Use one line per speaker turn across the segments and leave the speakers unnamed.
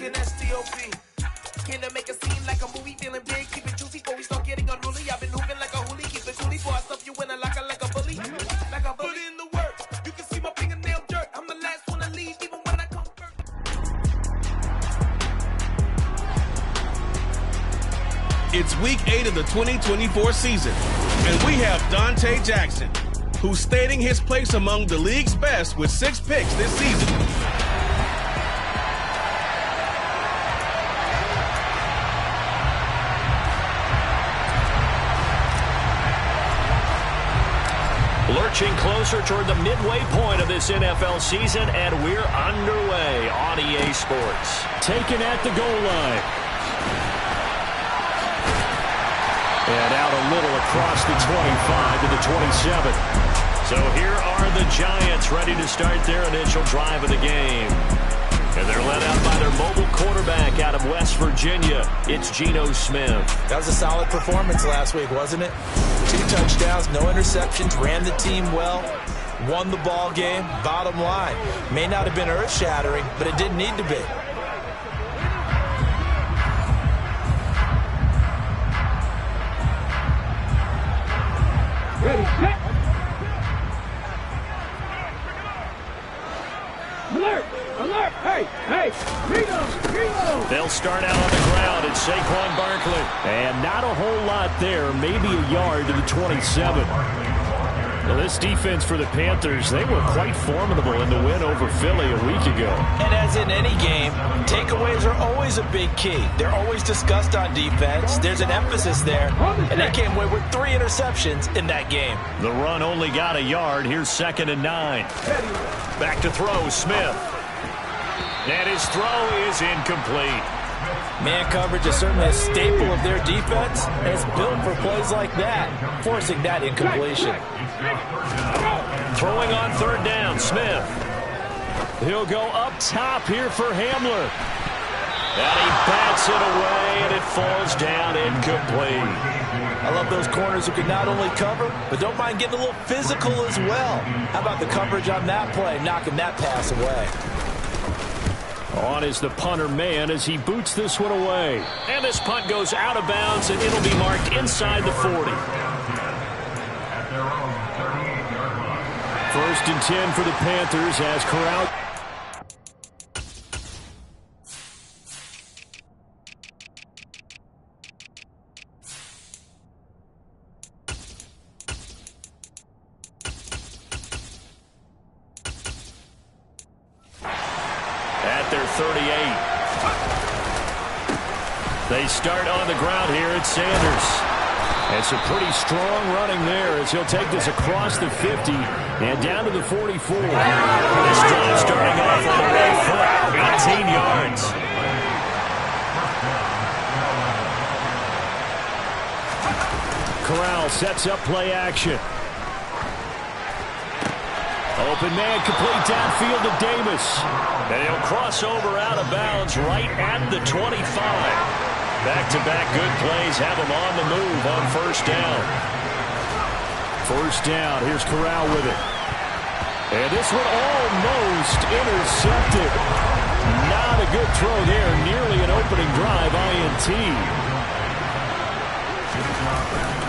an STOP. Can I make a scene like a movie, feeling big, keep it juicy before we start getting unruly. I've been hooping like a hoolie, keep it coolie before I stuff you in a locker like a bully. Like a bully. Put in the work, you can see my fingernail dirt. I'm the last one to leave, even when I come first.
It's week 8 of the 2024 season, and we have Dante Jackson, who's stating his place among the league's best with 6 picks this season.
Lurching closer toward the midway point of this NFL season, and we're underway on EA Sports. Taken at the goal line. And out a little across the 25 to the 27. So here are the Giants ready to start their initial drive of the game. And they're led out by their mobile quarterback out of West Virginia. It's Geno Smith.
That was a solid performance last week, wasn't it? 2 touchdowns, no interceptions, ran the team well, won the ball game. Bottom line, may not have been earth-shattering, but it didn't need to be.
Ready, set. Alert! Alert! Hey! Geno!
They'll start out on the ground. It's Saquon Barkley. And not a whole lot there. Maybe a yard to the 27. Well, this defense for the Panthers, they were quite formidable in the win over Philly a week ago.
And as in any game, takeaways are always a big key. They're always discussed on defense. There's an emphasis there. And they came away with 3 interceptions in that game.
The run only got a yard. Here's 2nd and 9. Back to throw, Smith. And his throw is incomplete.
Man coverage is certainly a staple of their defense, and it's built for plays like that, forcing that incompletion.
Throwing on 3rd down, Smith. He'll go up top here for Hamler. And he bats it away, and it falls down incomplete.
I love those corners who can not only cover, but don't mind getting a little physical as well. How about the coverage on that play, knocking that pass away?
On is the punter man as he boots this one away. And this punt goes out of bounds, and it'll be marked inside the 40. 1st and 10 for the Panthers as Corral. At their 38. They start on the ground here at Sanders. And some pretty strong running there as he'll take this across the 50 and down to the 44. This drive starting off on the right foot, 18 yards. Corral sets up play action. Open man complete downfield to Davis. And he'll cross over out of bounds right at the 25. Back-to-back good plays have him on the move on 1st down. 1st down. Here's Corral with it. And this one almost intercepted. Not a good throw there. Nearly an opening drive INT.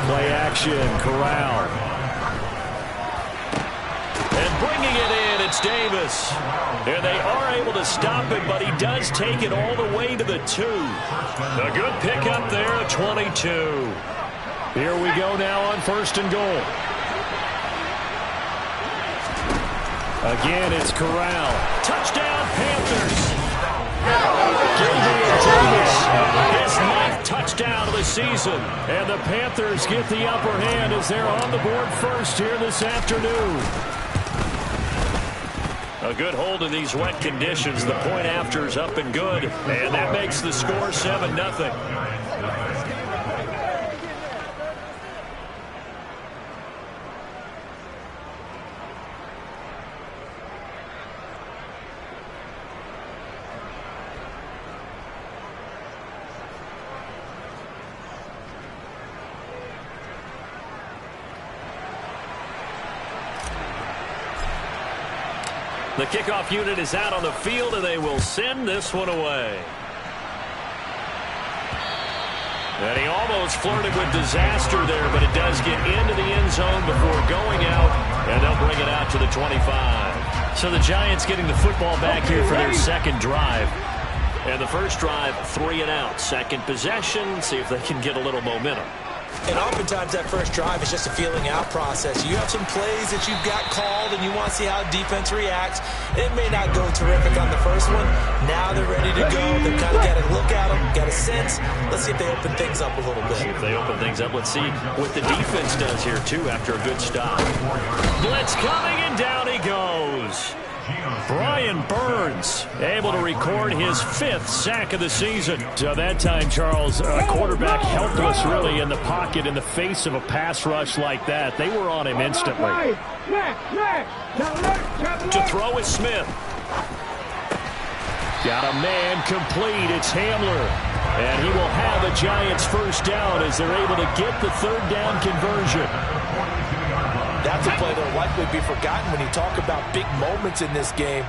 Play action. Corral. And bringing it in, it's Davis. And they are able to stop it, but he does take it all the way to the 2. A good pickup there at 22. Here we go now on 1st and goal. Again, it's Corral. Touchdown, Panthers. Davis, his 9th touchdown of the season. And the Panthers get the upper hand as they're on the board first here this afternoon. A good hold in these wet conditions. The point after is up and good. And that makes the score 7-0. The kickoff unit is out on the field, and they will send this one away. And he almost flirted with disaster there, but it does get into the end zone before going out, and they'll bring it out to the 25. So the Giants getting the football back here for their second drive. And the first drive, 3 and out. Second possession, see if they can get a little momentum.
And oftentimes that first drive is just a feeling out process. You have some plays that you've got called and you want to see how defense reacts. It may not go terrific on the first one. Now they're ready to go. They've kind of got to look at them, got a sense. Let's see if they open things up a little bit.
See if they open things up. Let's see what the defense does here, too, after a good stop. Blitz coming, and down he goes. Brian Burns able to record his 5th sack of the season. So that time, Charles, a quarterback helpless really in the pocket in the face of a pass rush like that. They were on him instantly. To throw is Smith. Got a man complete. It's Hamler. And he will have a Giants first down as they're able to get the third down conversion.
That's a play that will likely be forgotten when you talk about big moments in this game.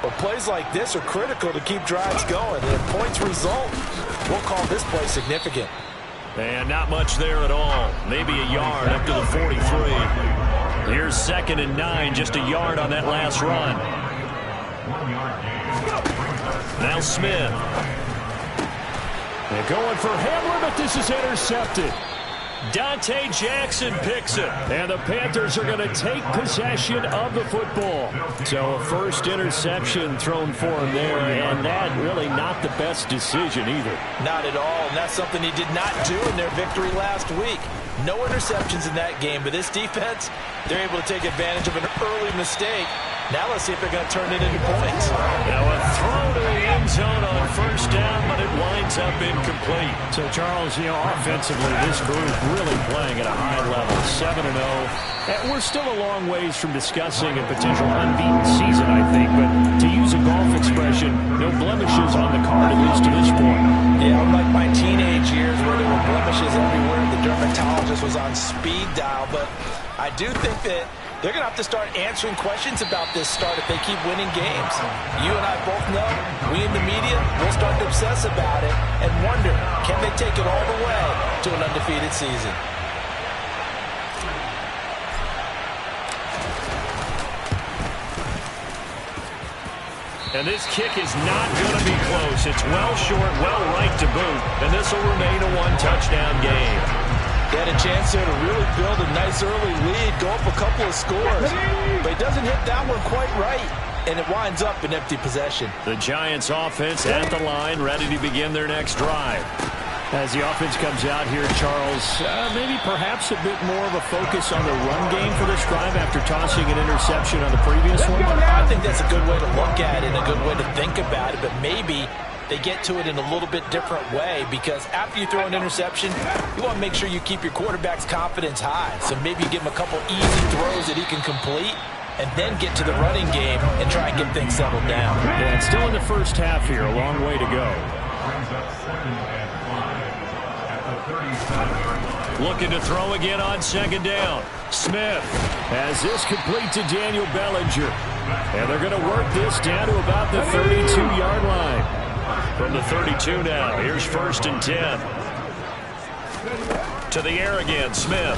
But plays like this are critical to keep drives going. And if points result, we'll call this play significant.
And not much there at all. Maybe a yard up to the 43. Here's 2nd and 9, just a yard on that last run. Now Smith. They're going for Hamler, but this is intercepted. Dante Jackson picks it, and the Panthers are going to take possession of the football. So a first interception thrown for him there, and that really not the best decision either.
Not at all, and that's something he did not do in their victory last week. No interceptions in that game, but this defense, they're able to take advantage of an early mistake. Now let's see if they're going to turn it into points.
Now a throw to the end zone on first down, but it winds up incomplete. So, Charles, offensively, this group really playing at a high level, 7-0. And we're still a long ways from discussing a potential unbeaten season, I think. But to use a golf expression, no blemishes on the card, at least to this point.
Yeah, unlike my teenage years where there were blemishes everywhere, the dermatologist was on speed dial. But I do think that they're going to have to start answering questions about this start if they keep winning games. You and I both know, we in the media, will start to obsess about it and wonder, can they take it all the way to an undefeated season?
And this kick is not going to be close. It's well short, well right to boot, and this will remain a one-touchdown game.
They had a chance there to really build a nice early lead, go up a couple of scores. But he doesn't hit that one quite right, and it winds up an empty possession.
The Giants offense at the line, ready to begin their next drive. As the offense comes out here, Charles, maybe perhaps a bit more of a focus on the run game for this drive after tossing an interception on the previous one?
I think that's a good way to look at it and a good way to think about it, but maybe they get to it in a little bit different way, because after you throw an interception, you want to make sure you keep your quarterback's confidence high. So maybe you give him a couple easy throws that he can complete and then get to the running game and try and get things settled down.
Yeah, it's still in the first half here, a long way to go. Looking to throw again on 2nd down. Smith has this complete to Daniel Bellinger. And they're going to work this down to about the 32-yard line. From the 32 now, here's 1st and 10. To the air again, Smith.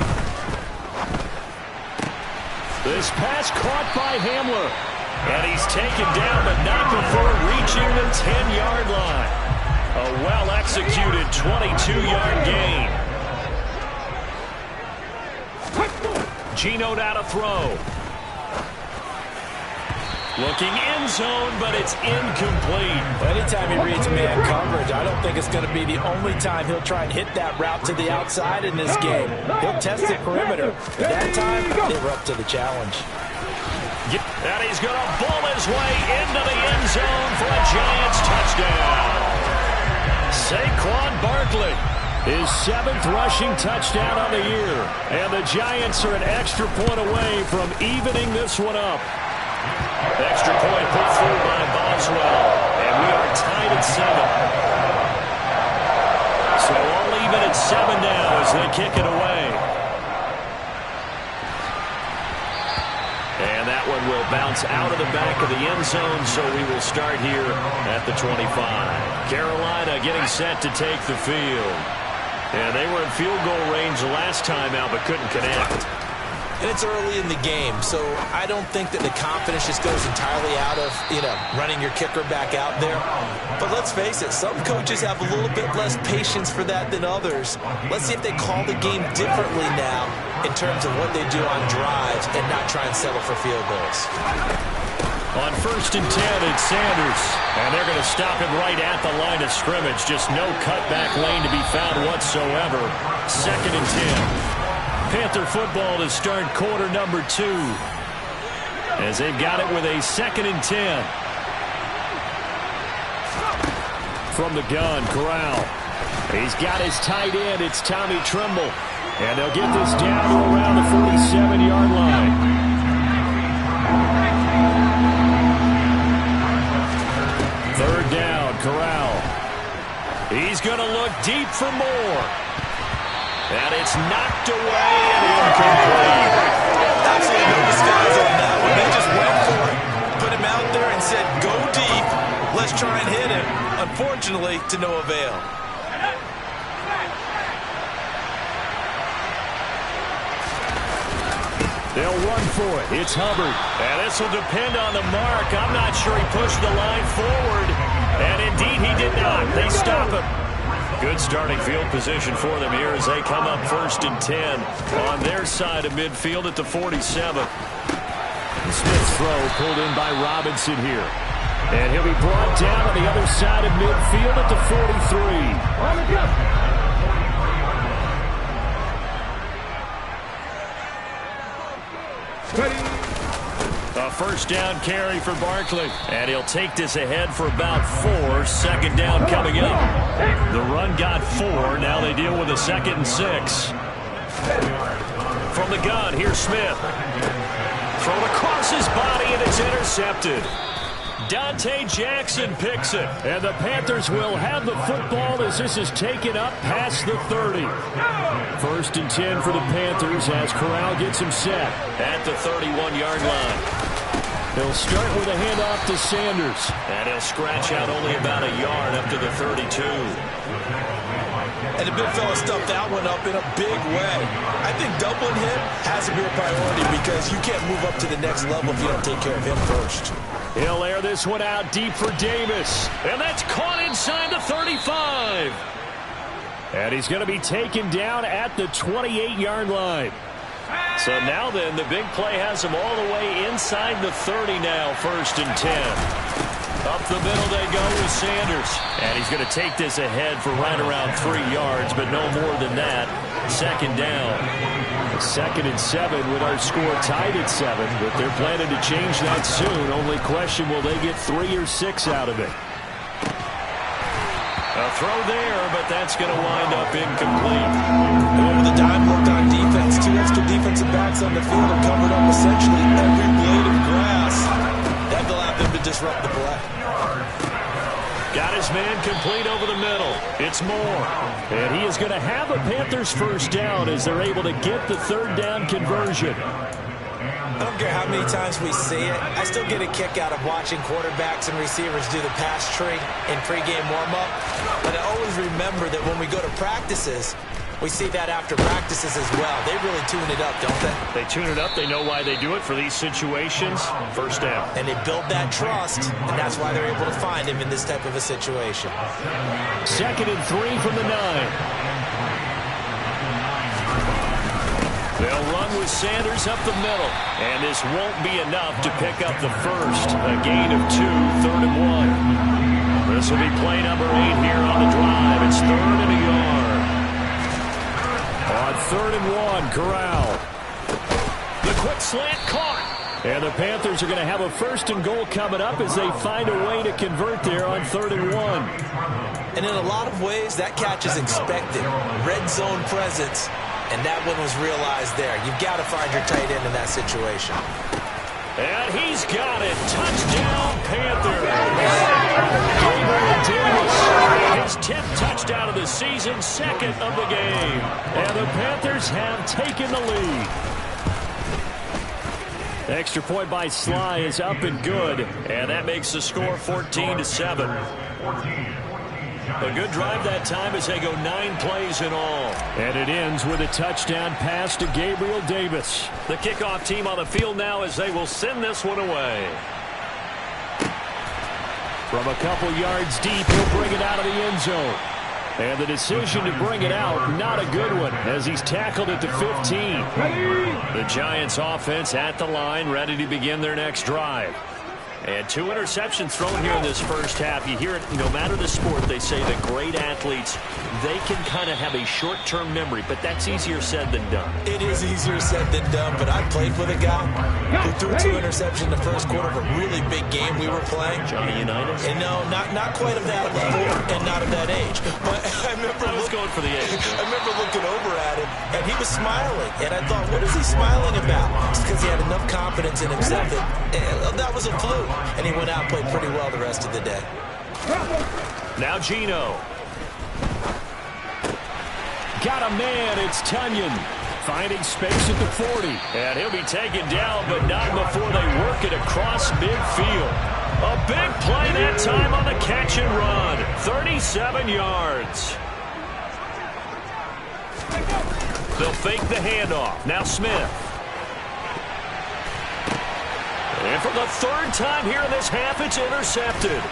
This pass caught by Hamler. And he's taken down, but not before reaching the 10-yard line. A well-executed 22-yard gain. Geno now to throw. Looking end zone, but it's incomplete.
Anytime he reads man coverage, I don't think it's going to be the only time he'll try and hit that route to the outside in this game. He'll test the perimeter. But that time, they were up to the challenge.
And he's going to bull his way into the end zone for a Giants touchdown. Saquon Barkley, his 7th rushing touchdown on the year. And the Giants are an extra point away from evening this one up. Extra point put through by Boswell. And we are tied at 7. So all even at 7 now as they kick it away. And that one will bounce out of the back of the end zone, so we will start here at the 25. Carolina getting set to take the field. And they were in field goal range last time out, but couldn't connect.
And it's early in the game, so I don't think that the confidence just goes entirely out of, running your kicker back out there. But let's face it, some coaches have a little bit less patience for that than others. Let's see if they call the game differently now in terms of what they do on drives and not try and settle for field goals.
On 1st and 10, it's Sanders. And they're going to stop him right at the line of scrimmage. Just no cutback lane to be found whatsoever. 2nd and 10. Panther football to start quarter number 2. As they've got it with a 2nd and 10. From the gun, Corral. He's got his tight end. It's Tommy Tremble. And they'll get this down to around the 47-yard line. Third down, Corral. He's going to look deep for more. And it's knocked away and incomplete.
Absolutely no disguise on that one. They just went for it, put him out there and said, go deep. Let's try and hit him. Unfortunately, to no avail.
They'll run for it. It's Hubbard. And this will depend on the mark. I'm not sure he pushed the line forward. And indeed, he did not. They stop him. Good starting field position for them here as they come up 1st and 10 on their side of midfield at the 47. Smith's throw pulled in by Robinson here. And he'll be brought down on the other side of midfield at the 43. A 1st down carry for Barkley. And he'll take this ahead for about 4. 2nd down coming up. The run got 4. Now they deal with a 2nd and 6. From the gun, here's Smith. Thrown across his body, and it's intercepted. Dante Jackson picks it. And the Panthers will have the football as this is taken up past the 30. 1st and 10 for the Panthers as Corral gets him set at the 31-yard line. He'll start with a handoff to Sanders. And he'll scratch out only about a yard up to the 32.
And the big fella stuffed that one up in a big way. I think doubling him has to be a priority because you can't move up to the next level if you don't take care of him first.
He'll air this one out deep for Davis. And that's caught inside the 35. And he's going to be taken down at the 28-yard line. So now then, the big play has him all the way inside the 30 now, 1st and 10. Up the middle they go with Sanders. And he's going to take this ahead for right around 3 yards, but no more than that. 2nd down. 2nd and 7 with our score tied at 7, but they're planning to change that soon. Only question, will they get 3 or 6 out of it? A throw there, but that's going to wind up incomplete.
And with the dime looked on defense, 2 extra defensive backs on the field have covered up essentially every blade of grass. That allowed them to disrupt the play.
Got his man complete over the middle. It's Moore. And he is going to have a Panthers 1st down as they're able to get the 3rd down conversion.
I don't care how many times we see it. I still get a kick out of watching quarterbacks and receivers do the pass tree in pregame warm-up. But I always remember that when we go to practices, we see that after practices as well. They really tune it up, don't they?
They tune it up. They know why they do it for these situations. 1st down.
And they build that trust, and that's why they're able to find him in this type of a situation.
2nd and 3 from the 9. They'll run with Sanders up the middle. And this won't be enough to pick up the 1st. A gain of 2, 3rd and 1. This will be play number 8 here on the drive. It's 3rd and a yard. On 3rd and 1, Corral. The quick slant caught. And the Panthers are going to have a 1st and goal coming up as they find a way to convert there on 3rd and 1.
And in a lot of ways, that catch is expected. Red zone presence. And that one was realized there. You've got to find your tight end in that situation.
And he's got it. Touchdown, Panthers. Gabriel Davis. His 10th touchdown of the season, 2nd of the game. And the Panthers have taken the lead. The extra point by Sly is up and good. And that makes the score 14-7. A good drive that time as they go 9 plays in all.
And it ends with a touchdown pass to Gabriel Davis.
The kickoff team on the field now as they will send this one away.
From a couple yards deep, he'll bring it out of the end zone. And the decision to bring it out, not a good one, as he's tackled at the 15.
The Giants offense at the line, ready to begin their next drive. And 2 interceptions thrown here in this first half. You hear it, no matter the sport, they say that great athletes, they can kind of have a short-term memory, but that's easier said than done.
It is easier said than done, but I played with a guy who threw 2 interceptions in the first quarter of a really big game we were playing.
Johnny Unitas?
And no, not quite of that level and not of that age. But I remember
going for the age.
I remember looking over at him, and he was smiling. And I thought, what is he smiling about? Just because he had enough confidence in himself that was a fluke. And he went out and played pretty well the rest of the day.
Now Geno.
Got a man, it's Tunyon. Finding space at the 40.
And he'll be taken down, but not before they work it across midfield. A big play that time on the catch and run. 37 yards. They'll fake the handoff. Now Smith. And for the 3rd time here in this half, it's intercepted.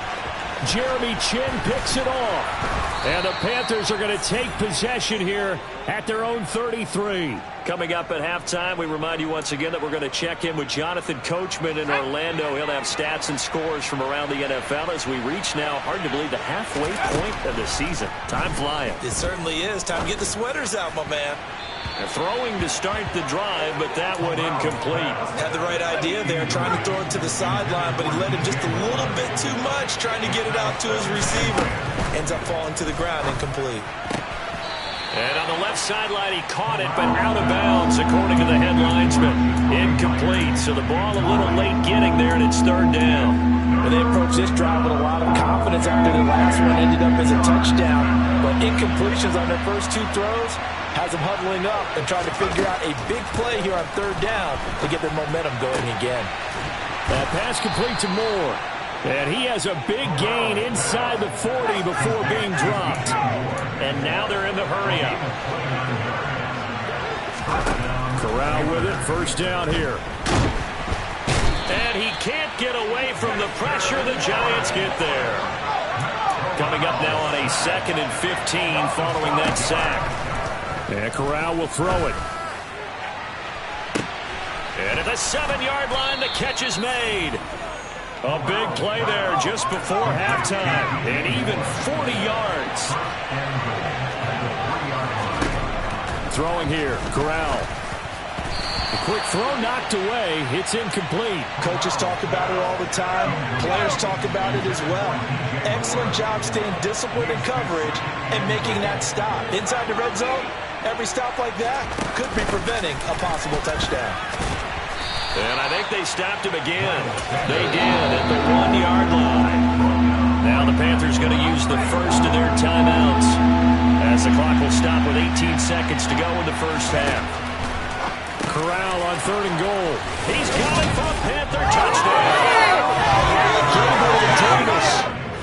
Jeremy Chinn picks it off. And the Panthers are going to take possession here at their own 33.
Coming up at halftime, we remind you once again that we're going to check in with Jonathan Coachman in Orlando. He'll have stats and scores from around the NFL as we reach now, hard to believe, the halfway point of the season. Time flying.
It certainly is. Time to get the sweaters out, my man.
They're throwing to start the drive, but that one incomplete.
Had the right idea there, trying to throw it to the sideline, but he let him just a little bit too much, trying to get it out to his receiver. Ends up falling to the ground, incomplete.
And on the left sideline, he caught it, but out of bounds, according to the head linesman. Incomplete, so the ball a little late getting there, and it's 3rd down.
And they approached this drive with a lot of confidence after the last one ended up as a touchdown. But incompletions on their first 2 throws has them huddling up and trying to figure out a big play here on 3rd down to get their momentum going again.
That pass complete to Moore. And he has a big gain inside the 40 before being dropped.
And now they're in the hurry-up.
Corral with it, 1st down here.
And he can't get away from the pressure. The Giants get there. Coming up now on a 2nd and 15 following that sack.
And Corral will throw it.
And at the 7-yard line, the catch is made. A big play there just before halftime. And even 40 yards.
Throwing here, Corral. A quick throw knocked away. It's incomplete.
Coaches talk about it all the time. Players talk about it as well. Excellent job staying disciplined in coverage and making that stop. Inside the red zone, every stop like that could be preventing a possible touchdown.
And I think they stopped him again. They did at the 1-yard line. Now the Panthers going to use the first of their timeouts as the clock will stop with 18 seconds to go in the first half.
Corral on 3rd and goal.
He's got it for a Panther touchdown. Gabriel Davis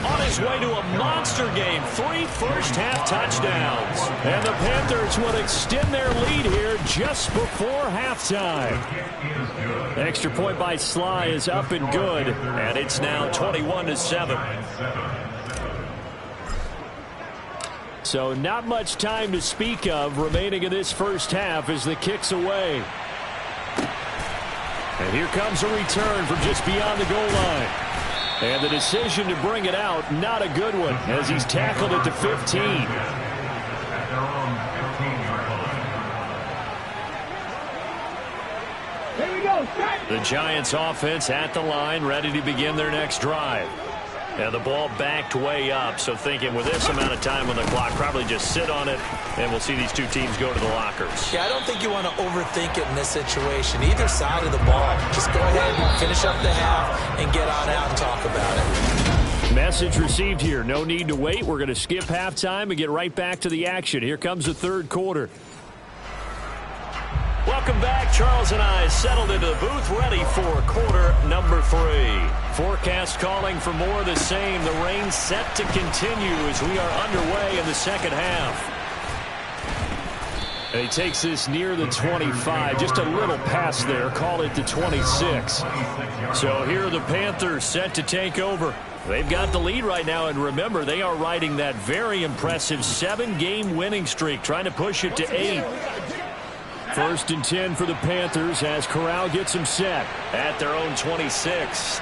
on his way to a monster game. 3 first-half touchdowns.
And the Panthers will extend their lead here just before halftime. Extra point by Sly is up and good.
And it's now 21-7.
So not much time to speak of remaining in this first half as the kick's away. And here comes a return from just beyond the goal line. And the decision to bring it out, not a good one, as he's tackled at the 15.
Here we go, strike!
The Giants offense at the line, ready to begin their next drive. And the ball backed way up, so thinking with this amount of time on the clock, probably just sit on it, and we'll see these 2 teams go to the lockers.
Yeah, I don't think you want to overthink it in this situation. Either side of the ball, just go ahead and finish up the half and get on out and talk about it.
Message received here. No need to wait. We're going to skip halftime and get right back to the action. Here comes the 3rd quarter.
Well, Welcome back. Charles and I settled into the booth, ready for quarter number 3. Forecast calling for more of the same. The rain set to continue as we are underway in the second half. And he takes this near the 25, just a little pass there, call it the 26. So here are the Panthers set to take over. They've got the lead right now, and remember, they are riding that very impressive 7-game winning streak, trying to push it to 8. First and 10 for the Panthers as Corral gets them set at their own 26.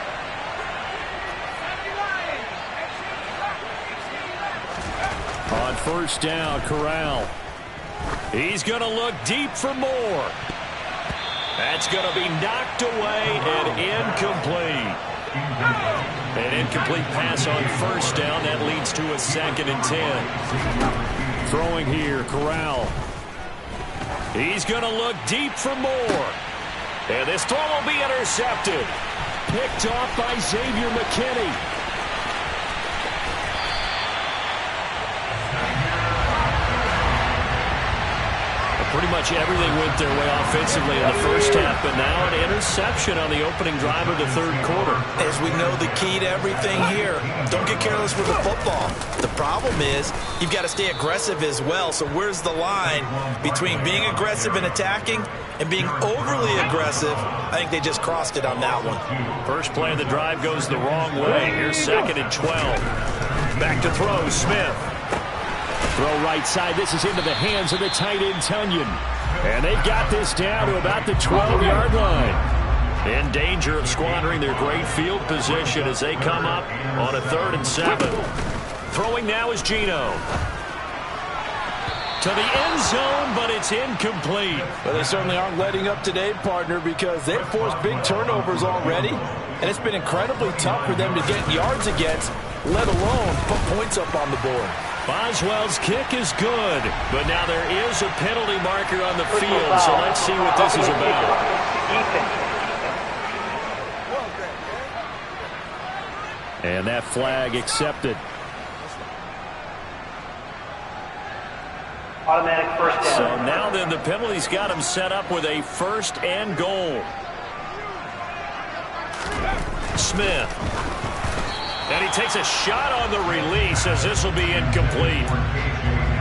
On first down, Corral. He's going to look deep for more. That's going to be knocked away and incomplete. An incomplete pass on first down. That leads to a 2nd and 10. Throwing here, Corral. He's going to look deep for more. And this throw will be intercepted. Picked off by Xavier McKinney. Pretty much everything went their way offensively in the first half, but now an interception on the opening drive of the third quarter.
As we know, the key to everything here, don't get careless with the football. The problem is you've got to stay aggressive as well. So where's the line between being aggressive and attacking and being overly aggressive? I think they just crossed it on that one.
First play of the drive goes the wrong way. Here's 2nd and 12. Back to throw, Smith. Throw right side. This is into the hands of the tight end, Tunyon. And they've got this down to about the 12-yard line. In danger of squandering their great field position as they come up on a 3rd and 7. Throwing now is Geno. To the end zone, but it's incomplete.
Well, they certainly aren't letting up today, partner, because they've forced big turnovers already. And it's been incredibly tough for them to get yards against, let alone put points up on the board.
Boswell's kick is good, but now there is a penalty marker on the field, so let's see what this is about. And that flag accepted.
Automatic first down.
So now then the penalty's got him set up with a 1st and goal. Smith. And he takes a shot on the release as this will be incomplete.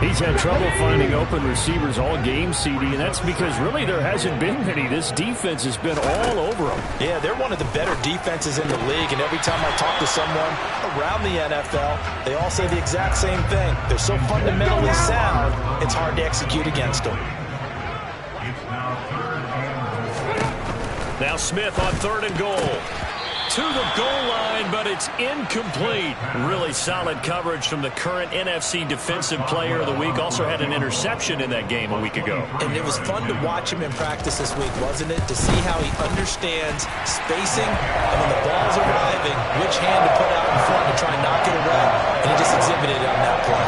He's had trouble finding open receivers all game, CD, and that's because really there hasn't been many. This defense has been all over them.
Yeah, they're one of the better defenses in the league, and every time I talk to someone around the NFL, they all say the exact same thing. They're so fundamentally sound, it's hard to execute against them.
Now Smith on 3rd and goal. To the goal line, but it's incomplete. Really solid coverage from the current NFC Defensive Player of the Week. Also had an interception in that game a week ago.
And it was fun to watch him in practice this week, wasn't it? To see how he understands spacing and when the ball's arriving, which hand to put out in front to try and knock it away. And he just exhibited it on that play.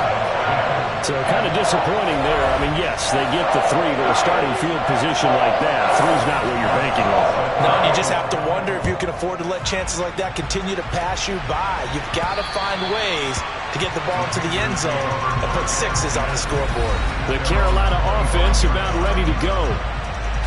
So kind of disappointing there. I mean, yes, they get the 3, but a starting field position like that, 3's not what you're banking on.
No, and you just have to wonder if you can afford to let chances like that continue to pass you by. You've got to find ways to get the ball to the end zone and put 6s on the scoreboard.
The Carolina offense about ready to go.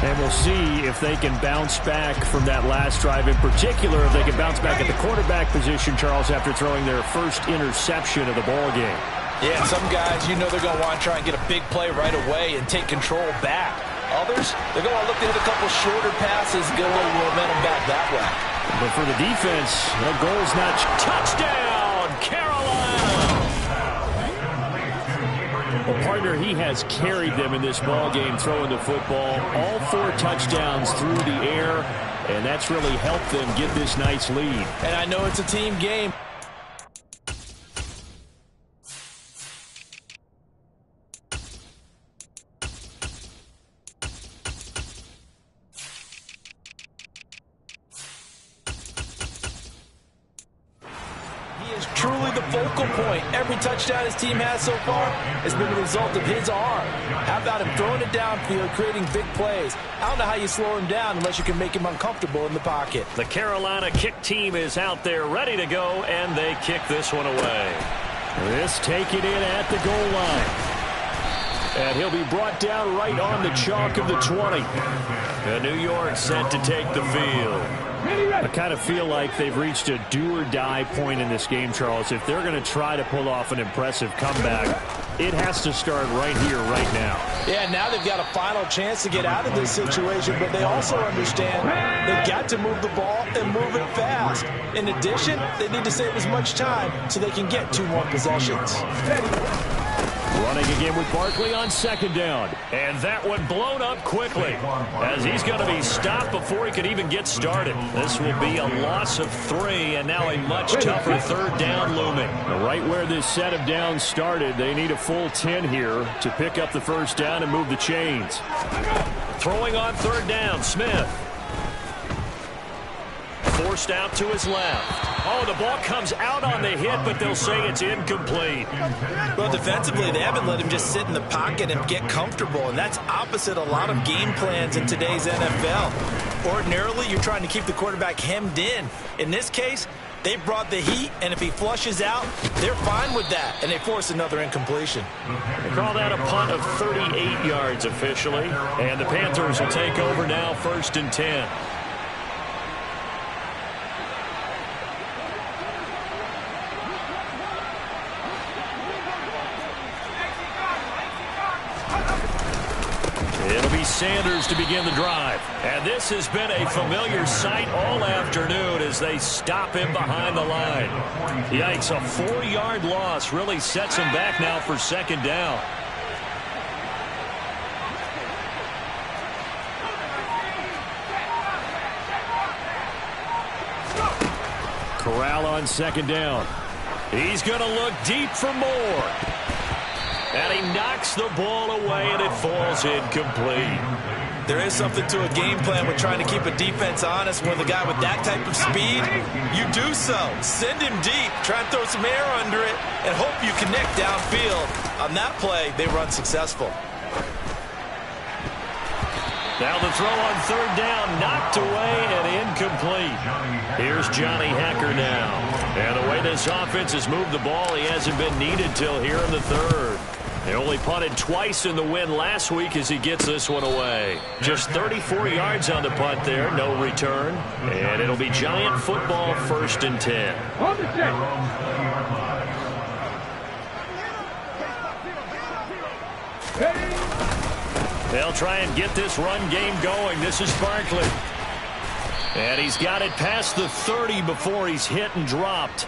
And we'll see if they can bounce back from that last drive. In particular, if they can bounce back at the quarterback position, Charles, after throwing their first interception of the ball game.
Yeah, some guys, you know they're going to want to try and get a big play right away and take control back. Others, they're going to look to hit a couple shorter passes, get a little momentum back that way.
But for the defense, the goal's not... Touchdown, Carolina! Well, partner, he has carried them in this ball game throwing the football. All 4 touchdowns through the air, and that's really helped them get this nice lead.
And I know it's a team game. Truly the focal point. Every touchdown his team has so far has been the result of his arm. How about him throwing it downfield, creating big plays? I don't know how you slow him down unless you can make him uncomfortable in the pocket.
The Carolina kick team is out there ready to go, and they kick this one away. This taking it at the goal line.
And he'll be brought down right on the chalk of the 20. And New York set to take the field. I kind of feel like they've reached a do-or-die point in this game, Charles. If they're going to try to pull off an impressive comeback, it has to start right here, right now.
Yeah, now they've got a final chance to get out of this situation, but they also understand they've got to move the ball and move it fast. In addition, they need to save as much time so they can get 2 more possessions.
Running again with Barkley on 2nd down. And that one blown up quickly as he's going to be stopped before he can even get started. This will be a loss of 3 and now a much tougher 3rd down looming. Right where this set of downs started, they need a full 10 here to pick up the 1st down and move the chains. Throwing on 3rd down, Smith. Forced out to his left. Oh, the ball comes out on the hit, but they'll say it's incomplete.
Well, defensively, they haven't let him just sit in the pocket and get comfortable, and that's opposite a lot of game plans in today's NFL. Ordinarily, you're trying to keep the quarterback hemmed in. In this case, they brought the heat, and if he flushes out, they're fine with that, and they force another incompletion.
They call that a punt of 38 yards officially, and the Panthers will take over now 1st and 10. It'll be Sanders to begin the drive. And this has been a familiar sight all afternoon as they stop him behind the line. Yikes, a 4-yard loss really sets him back now for 2nd down. Corral on 2nd down. He's going to look deep for more. And he knocks the ball away, and it falls incomplete.
There is something to a game plan with trying to keep a defense honest. With a guy with that type of speed, you do so. Send him deep, try and throw some air under it, and hope you connect downfield. On that play, they run successful.
Now the throw on 3rd down, knocked away and incomplete. Here's Johnny Hekker now. And the way this offense has moved the ball, he hasn't been needed till here in the 3rd. They only punted twice in the win last week as he gets this one away. Just 34 yards on the punt there, no return. And it'll be Giant football 1st and 10.
On the check.
They'll try and get this run game going. This is Barkley. And he's got it past the 30 before he's hit and dropped.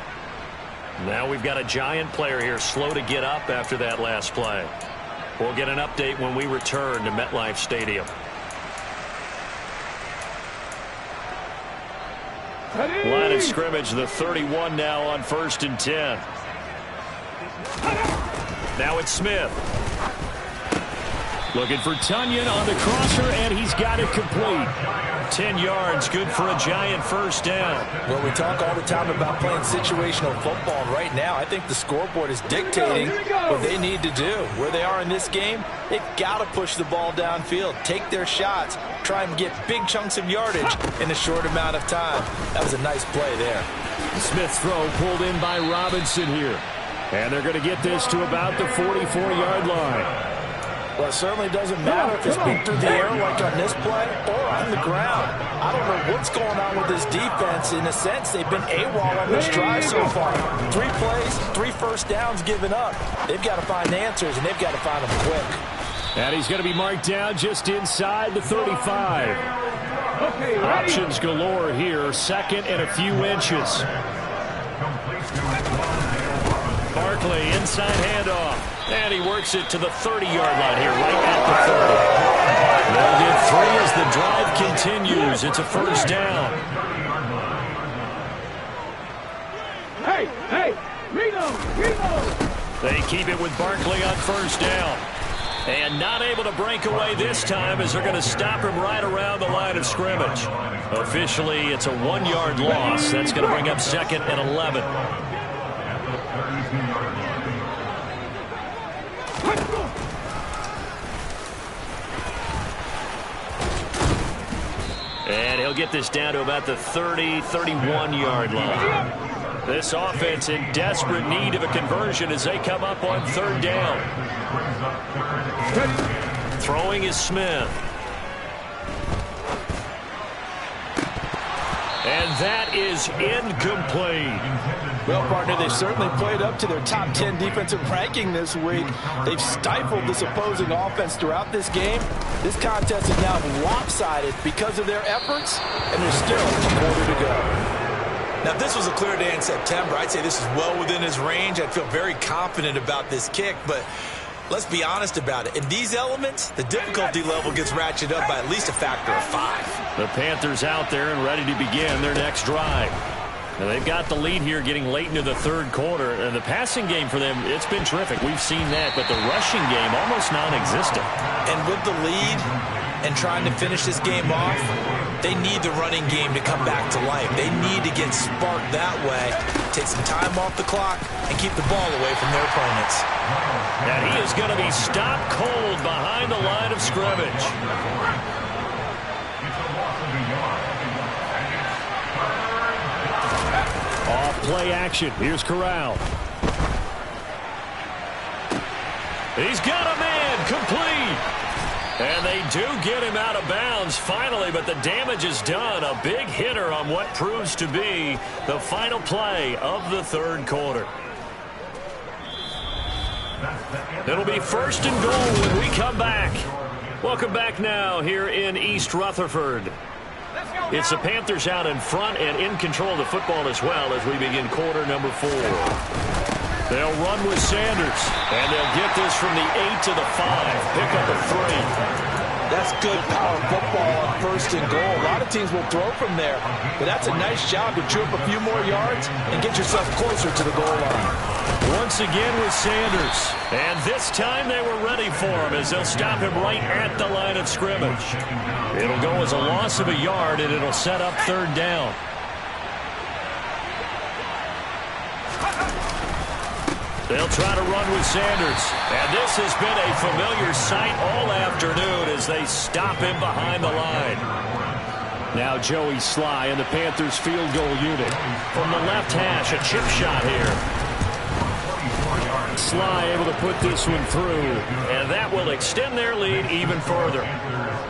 Now we've got a Giant player here slow to get up after that last play. We'll get an update when we return to MetLife Stadium. Line of scrimmage, the 31 now on 1st and 10. Now it's Smith. Looking for Tunyon on the crosser, and he's got it complete. 10 yards, good for a Giant 1st down.
Well, we talk all the time about playing situational football. Right now, I think the scoreboard is dictating what they need to do. Where they are in this game, they've got to push the ball downfield, take their shots, try and get big chunks of yardage in a short amount of time. That was a nice play there.
Smith's throw pulled in by Robinson here. And they're going to get this to about the 44-yard line.
Well, it certainly doesn't matter if it's been through the air like on this play or on the ground. I don't know what's going on with this defense. In a sense, they've been AWOL on this drive so far. 3 plays, 3 first downs given up. They've got to find answers, and they've got to find them quick.
And he's going to be marked down just inside the 35. Options galore here, 2nd and a few inches. Barkley, inside handoff. And he works it to the 30-yard line here, right at the 30. They'll get 3 as the drive continues. It's a 1st down.
Hey, Reno!
They keep it with Barkley on 1st down. And not able to break away this time as they're going to stop him right around the line of scrimmage. Officially, it's a 1-yard loss. That's going to bring up 2nd and 11. And he'll get this down to about the 30, 31-yard line. This offense in desperate need of a conversion as they come up on third down. Throwing is Smith. And that is incomplete.
Well, partner, they've certainly played up to their top 10 defensive ranking this week. They've stifled this opposing offense throughout this game. This contest is now lopsided because of their efforts, and there's still a quarter to go.
Now, if this was a clear day in September, I'd say this is well within his range. I'd feel very confident about this kick, but let's be honest about it. In these elements, the difficulty level gets ratcheted up by at least a factor of 5.
The Panthers out there and ready to begin their next drive. Now, they've got the lead here getting late into the third quarter. And the passing game for them, it's been terrific. We've seen that, but the rushing game almost non-existent.
And with the lead and trying to finish this game off, they need the running game to come back to life. They need to get sparked that way, take some time off the clock, and keep the ball away from their opponents.
And he is going to be stopped cold behind the line of scrimmage. Off play action. Here's Corral. He's got a man complete. And they do get him out of bounds finally, but the damage is done. A big hitter on what proves to be the final play of the third quarter. It'll be first and goal when we come back. Welcome back now here in East Rutherford. It's the Panthers out in front and in control of the football as well as we begin quarter number 4. They'll run with Sanders, and they'll get this from the 8 to the 5. Pick up a 3.
That's good power football on first and goal. A lot of teams will throw from there, but that's a nice job to chew up a few more yards and get yourself closer to the goal line.
Once again with Sanders, and this time they were ready for him as they'll stop him right at the line of scrimmage. It'll go as a loss of a yard, and it'll set up third down. They'll try to run with Sanders. And this has been a familiar sight all afternoon as they stop him behind the line. Now Joey Sly and the Panthers field goal unit. From the left hash, a chip shot here. Sly able to put this one through. And that will extend their lead even further.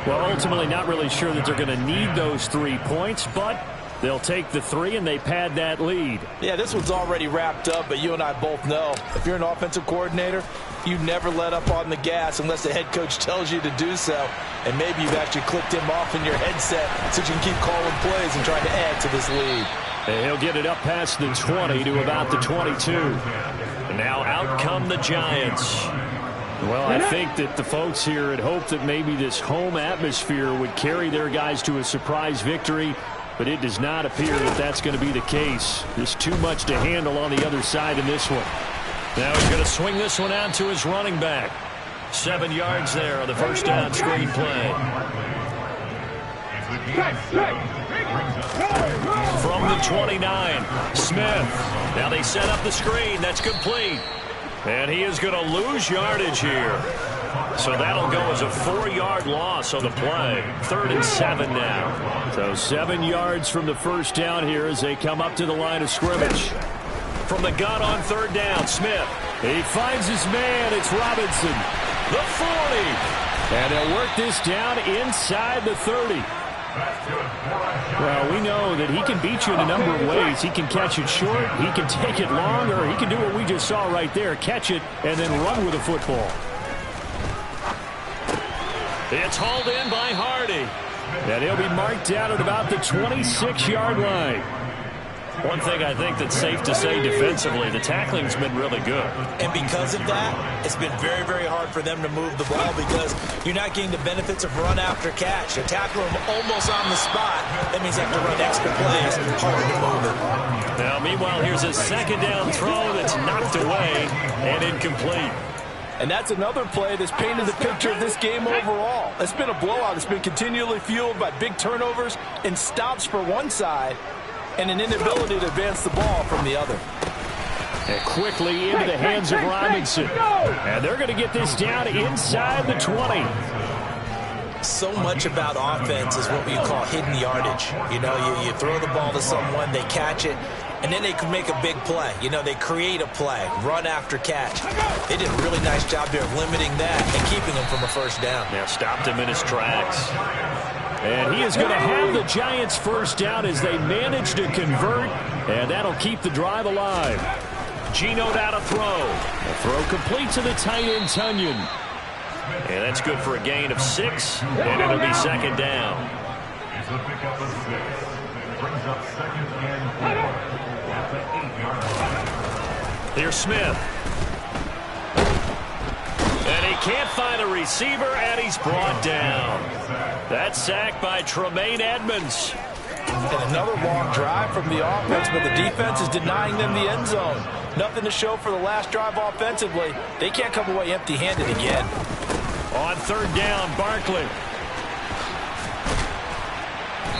Well, ultimately not really sure that they're going to need those 3 points, but they'll take the 3 and they pad that lead.
Yeah, this one's already wrapped up, but you and I both know if you're an offensive coordinator, you never let up on the gas unless the head coach tells you to do so. And maybe you've actually clicked him off in your headset so you can keep calling plays and trying to add to this lead.
And he'll get it up past the 20 to about the 22. And now out come the Giants. Well, I think that the folks here had hoped that maybe this home atmosphere would carry their guys to a surprise victory. But it does not appear that that's going to be the case. There's too much to handle on the other side in this one. Now he's going to swing this one out to his running back. 7 yards there on the first down screen play. From the 29, Smith. Now they set up the screen. That's complete. And he is going to lose yardage here. So that'll go as a 4-yard loss on the play. 3rd and 7 now. So 7 yards from the first down here as they come up to the line of scrimmage. From the gun on third down, Smith. He finds his man. It's Robinson. The 40. And they'll work this down inside the 30. Well, we know that he can beat you in a number of ways. He can catch it short, he can take it long, or he can do what we just saw right there, catch it and then run with the football. It's hauled in by Hardy. And he'll be marked down at about the 26-yard line. One thing I think that's safe to say defensively, the tackling's been really good.
And because of that, it's been very, very hard for them to move the ball because you're not getting the benefits of run after catch. You tackle them almost on the spot. That means you have to run extra plays, harder to move it.
Now, meanwhile, here's a second down throw that's knocked away and incomplete.
And that's another play that's painted the picture of this game overall. It's been a blowout. It's been continually fueled by big turnovers and stops for one side and an inability to advance the ball from the other.
And quickly into the hands of Robinson. And they're going to get this down inside the 20.
so much about offense is what we call hidden yardage. You know, you throw the ball to someone, they catch it, and then they can make a big play. You know, they create a play, run after catch. They did a really nice job there of limiting that and keeping him from a first down.
Yeah, stopped him in his tracks. And he is going to have the Giants first down as they manage to convert, and that'll keep the drive alive. Geno down to throw. The throw complete to the tight end, Tunyon. And that's good for a gain of 6, and it'll be second down. Here's Smith. And he can't find a receiver, and he's brought down. That's sacked by Tremaine Edmonds.
And another long drive from the offense, but the defense is denying them the end zone. Nothing to show for the last drive offensively. They can't come away empty-handed again.
On third down, Barkley.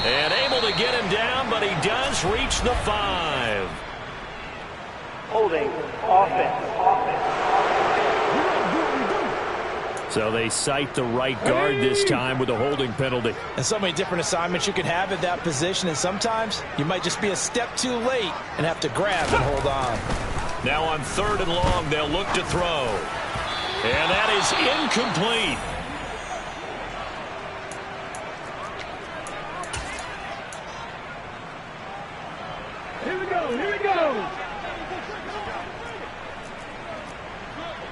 And able to get him down, but he does reach the 5.
Holding offense.
So they cite the right guard this time with a holding penalty.
And so many different assignments you can have at that position, and sometimes you might just be a step too late and have to grab and hold on.
Now on third and long, they'll look to throw. And that is incomplete.
Here we go, here we go.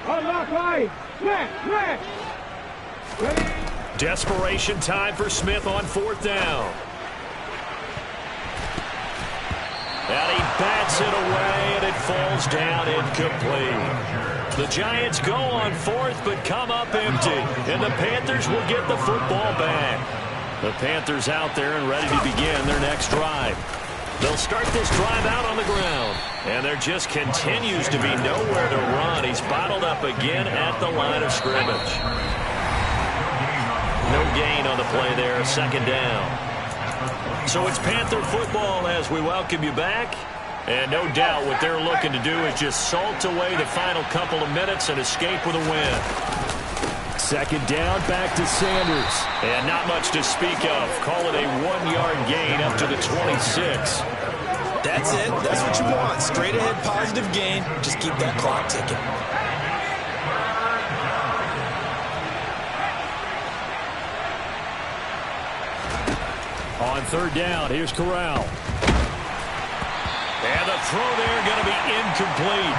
Unlock right. Smash. Ready?
Desperation time for Smith on fourth down. And he bats it away, and it falls down incomplete. The Giants go on fourth, but come up empty. And the Panthers will get the football back. The Panthers out there and ready to begin their next drive. They'll start this drive out on the ground. And there just continues to be nowhere to run. He's bottled up again at the line of scrimmage. No gain on the play there, second down. So it's Panther football as we welcome you back. And no doubt what they're looking to do is just salt away the final couple of minutes and escape with a win. Second down, back to Sanders. And not much to speak of. Call it a 1-yard gain up to the 26.
That's it. That's what you want. Straight ahead positive gain. Just keep that clock ticking.
On third down, here's Corral. And the throw there going to be incomplete.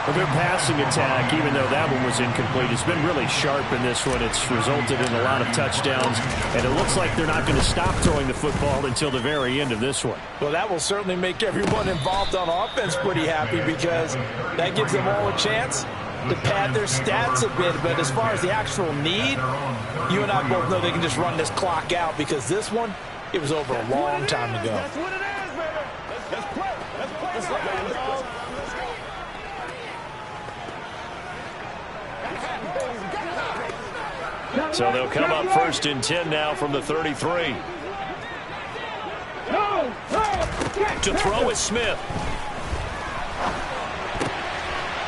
A good passing attack, even though that one was incomplete. It's been really sharp in this one. It's resulted in a lot of touchdowns, and it looks like they're not going to stop throwing the football until the very end of this one.
Well, that will certainly make everyone involved on offense pretty happy because that gives them all a chance to pad their stats a bit. But as far as the actual need, you and I both know they can just run this clock out because this one, it was over a long time ago.
That's what it is, baby. Let's play. Let's go.
So they'll come up first and 10 now from the 33. To throw is Smith.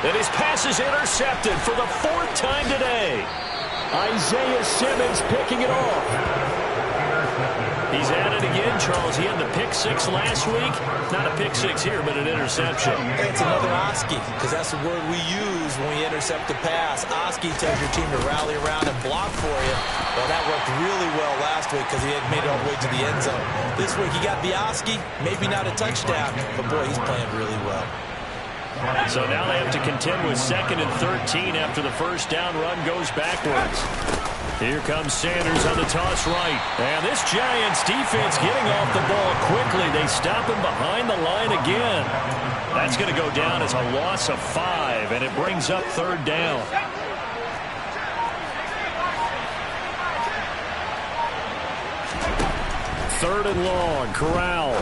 And his pass is intercepted for the 4th time today. Isaiah Simmons picking it off. He's at it again, Charles. He had the pick 6 last week. Not a pick 6 here, but an interception.
It's another Oski, because that's the word we use when we intercept a pass. Oski tells your team to rally around and block for you. Well, that worked really well last week because he had made it all the way to the end zone. This week he got the Oski, maybe not a touchdown, but boy, he's playing really well.
So now they have to contend with 2nd and 13 after the first down run goes backwards. Here comes Sanders on the toss right. And this Giants defense getting off the ball quickly. They stop him behind the line again. That's going to go down as a loss of 5, and it brings up 3rd down. Third and long, Corral.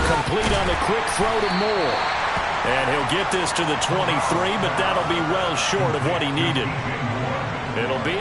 Complete on the quick throw to Moore. And he'll get this to the 23, but that'll be well short of what he needed. It'll be